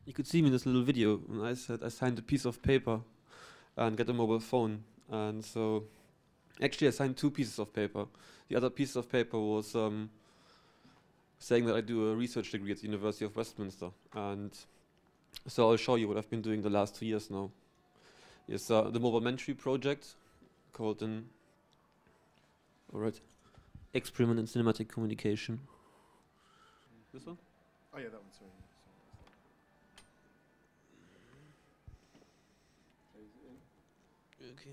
You could see me in this little video when I said I signed a piece of paper and get a mobile phone. And so actually I signed 2 pieces of paper. The other piece of paper was saying that I do a research degree at the University of Westminster. And so I'll show you what I've been doing the last 2 years now. It's the Mobile-mentary project called Experiment in Cinematic Communication. This one? Oh yeah, that one, sorry. Okay.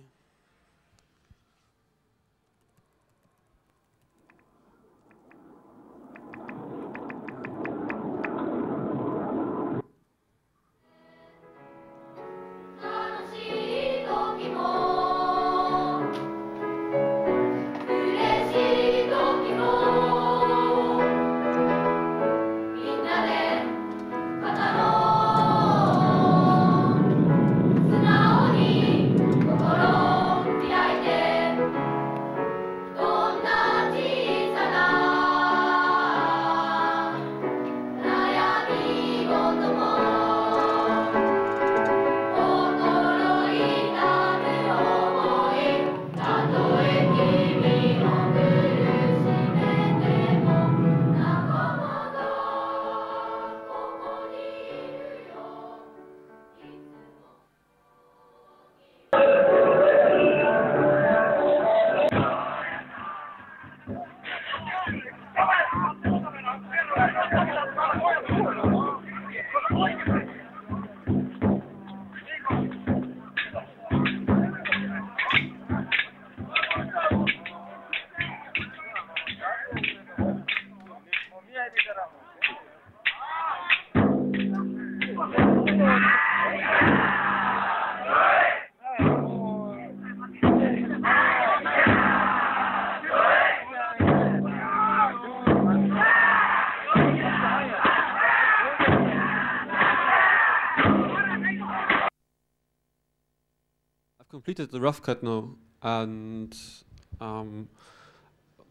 Completed the rough cut now, and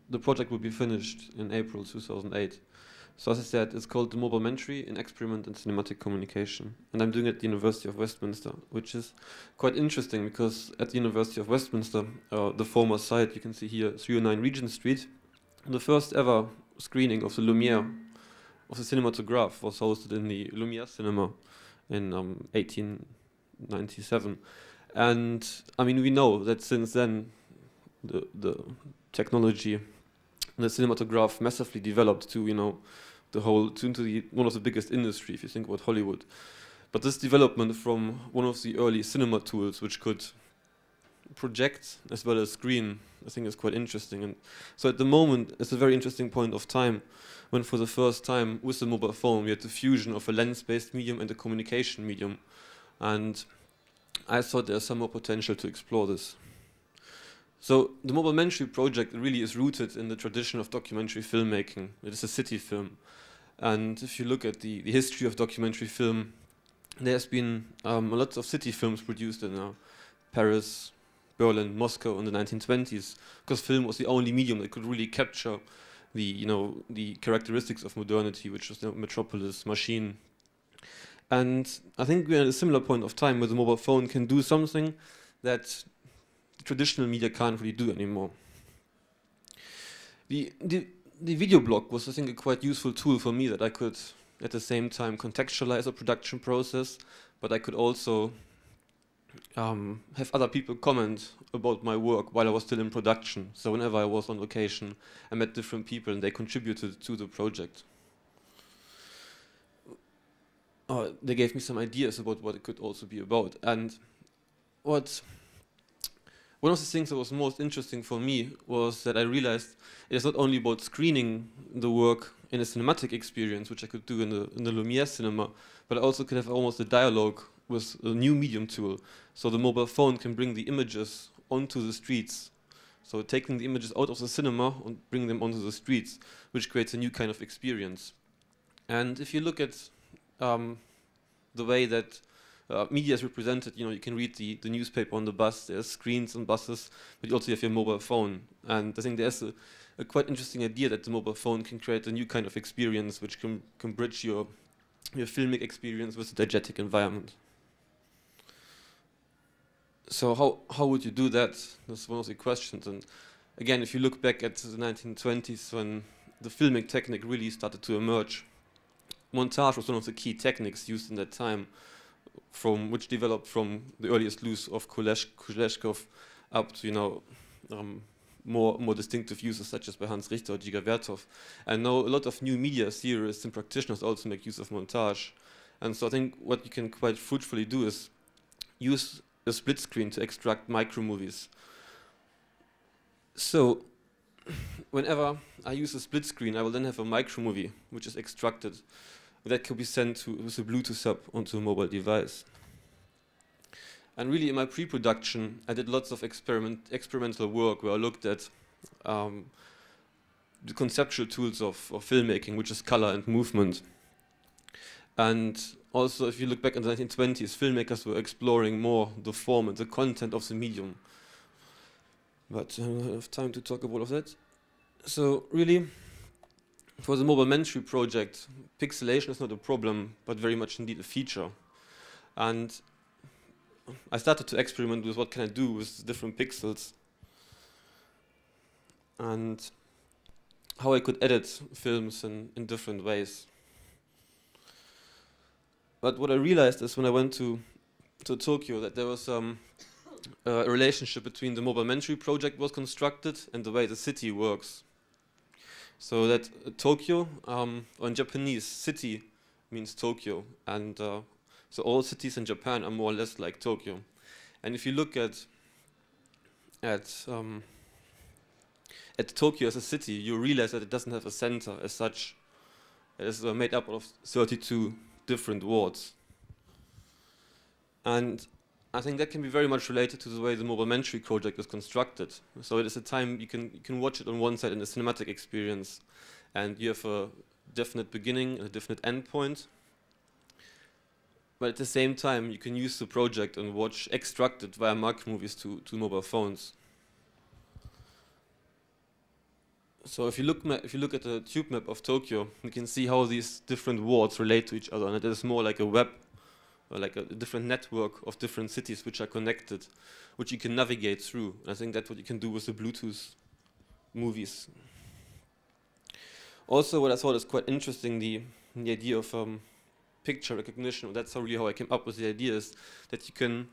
the project will be finished in April 2008. So as I said, it's called the Mobile-mentary, an experiment in cinematic communication. And I'm doing it at the University of Westminster, which is quite interesting because at the University of Westminster, the former site, you can see here, 309 Regent Street, the first ever screening of the Lumiere, of the cinematograph, was hosted in the Lumiere cinema in 1897. And I mean, we know that since then, the technology, the cinematograph massively developed to, you know, one of the biggest industry, if you think about Hollywood. But this development from one of the early cinema tools, which could project as well as screen, I think is quite interesting. And so at the moment, it's a very interesting point of time when for the first time with the mobile phone, we had the fusion of a lens-based medium and a communication medium. And I thought there's some more potential to explore this. So the Mobile-mentary project really is rooted in the tradition of documentary filmmaking. It is a city film. And if you look at the history of documentary film, there's been lots of city films produced in Paris, Berlin, Moscow in the 1920s, because film was the only medium that could really capture the characteristics of modernity, which was the metropolis, machine. And I think we're at a similar point of time where the mobile phone can do something that traditional media can't really do anymore. The video blog was, I think, a quite useful tool for me, that I could at the same time contextualize a production process, but I could also have other people comment about my work while I was still in production. So whenever I was on location, I met different people and they contributed to the project. They gave me some ideas about what it could also be about. And one of the things that was most interesting for me was that I realized it is not only about screening the work in a cinematic experience, which I could do in the Lumiere cinema, but I also could have almost a dialogue with a new medium tool. So the mobile phone can bring the images onto the streets. So taking the images out of the cinema and bring them onto the streets, which creates a new kind of experience. And if you look at the way that media is represented, you can read the newspaper on the bus, there's screens on buses, but you also have your mobile phone. And I think there's a quite interesting idea that the mobile phone can create a new kind of experience which can bridge your your filmic experience with the diegetic environment. So how would you do that? That's one of the questions. And again, if you look back at the 1920s, when the filmic technique really started to emerge, montage was one of the key techniques used in that time, which developed from the earliest use of Kuleshkov up to more distinctive uses such as by Hans Richter or Dziga Vertov. And now a lot of new media theorists and practitioners also make use of montage. And so I think what you can quite fruitfully do is use a split screen to extract micro movies. So whenever I use a split screen, I will then have a micro movie which is extracted. That could be sent with a Bluetooth hub onto a mobile device. And really in my pre-production, I did lots of experimental work where I looked at the conceptual tools of filmmaking, which is color and movement. And also, if you look back in the 1920s, filmmakers were exploring more the form and the content of the medium. But I don't have time to talk about all of that. So really, for the Mobile-mentary project, pixelation is not a problem, but very much indeed a feature. And I started to experiment with what can I do with different pixels and how I could edit films in different ways. But what I realized is when I went to Tokyo that there was a relationship between the Mobile-mentary project was constructed and the way the city works. So that Tokyo, or in Japanese, city means Tokyo, and so all cities in Japan are more or less like Tokyo. And if you look at Tokyo as a city, you realize that it doesn't have a center as such. It is made up of 32 different wards. And I think that can be very much related to the way the Mobile-mentary project is constructed. So it is a time you can watch it on one side in a cinematic experience, and you have a definite beginning and a definite end point. But at the same time, you can use the project and watch extracted via macro movies to mobile phones. So if you look at the tube map of Tokyo, you can see how these different wards relate to each other, and it is more like a web, or like a different network of different cities which are connected, which you can navigate through. And I think that's what you can do with the Bluetooth movies. Also, what I thought is quite interesting, the idea of picture recognition. That's really how I came up with the idea, is that you can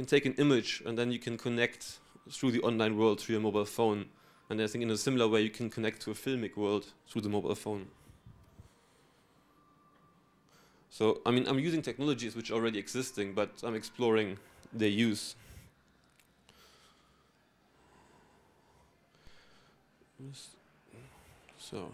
take an image and then you can connect through the online world through your mobile phone. And I think in a similar way you can connect to a filmic world through the mobile phone. So I mean, I'm using technologies which are already existing, but I'm exploring their use. So.